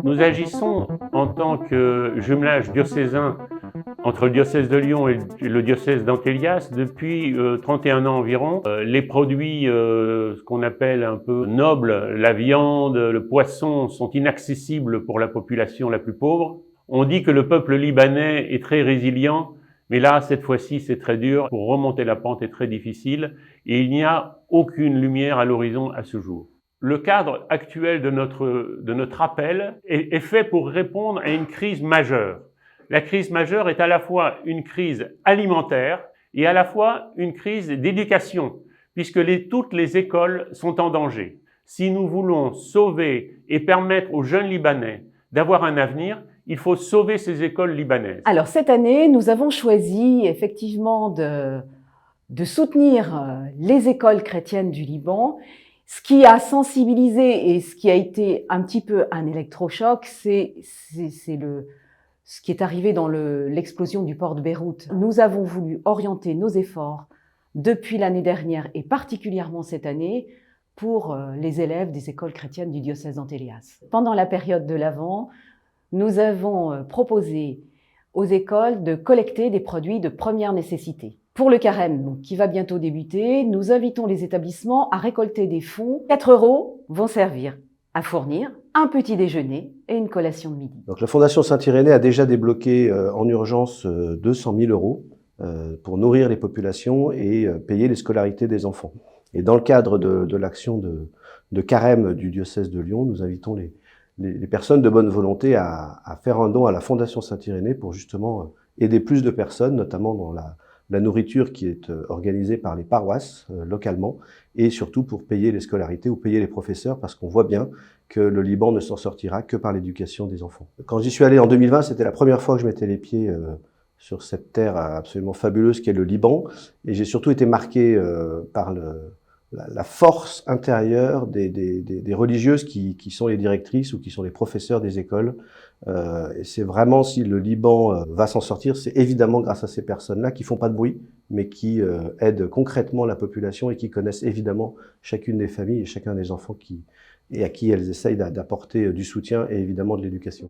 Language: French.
Nous agissons en tant que jumelage diocésain entre le diocèse de Lyon et le diocèse d'Antelias depuis 31 ans environ. Les produits, ce qu'on appelle un peu nobles, la viande, le poisson, sont inaccessibles pour la population la plus pauvre. On dit que le peuple libanais est très résilient, mais là, cette fois-ci, c'est très dur. Pour remonter la pente est très difficile et il n'y a aucune lumière à l'horizon à ce jour. Le cadre actuel de notre appel est fait pour répondre à une crise majeure. La crise majeure est à la fois une crise alimentaire et à la fois une crise d'éducation, puisque toutes les écoles sont en danger. Si nous voulons sauver et permettre aux jeunes Libanais d'avoir un avenir, il faut sauver ces écoles libanaises. Alors cette année, nous avons choisi effectivement de soutenir les écoles chrétiennes du Liban. Ce qui a sensibilisé et ce qui a été un petit peu un électrochoc, c'est ce qui est arrivé dans l'explosion du port de Beyrouth. Nous avons voulu orienter nos efforts depuis l'année dernière et particulièrement cette année pour les élèves des écoles chrétiennes du diocèse d'Antelias. Pendant la période de l'Avent, nous avons proposé aux écoles de collecter des produits de première nécessité. Pour le carême, donc, qui va bientôt débuter, nous invitons les établissements à récolter des fonds. 4 € vont servir à fournir un petit déjeuner et une collation de midi. Donc, la Fondation Saint-Irénée a déjà débloqué en urgence 200 000 € pour nourrir les populations et payer les scolarités des enfants. Et dans le cadre de l'action de carême du diocèse de Lyon, nous invitons les personnes de bonne volonté à faire un don à la Fondation Saint-Irénée pour justement aider plus de personnes, notamment dans la nourriture qui est organisée par les paroisses localement, et surtout pour payer les scolarités ou payer les professeurs, parce qu'on voit bien que le Liban ne s'en sortira que par l'éducation des enfants. Quand j'y suis allé en 2020, c'était la première fois que je mettais les pieds sur cette terre absolument fabuleuse qu'est le Liban, et j'ai surtout été marqué par la force intérieure des religieuses qui sont les directrices ou qui sont les professeurs des écoles. Et c'est vraiment, si le Liban va s'en sortir, c'est évidemment grâce à ces personnes-là qui font pas de bruit, mais qui aident concrètement la population et qui connaissent évidemment chacune des familles et chacun des enfants et à qui elles essayent d'apporter du soutien et évidemment de l'éducation.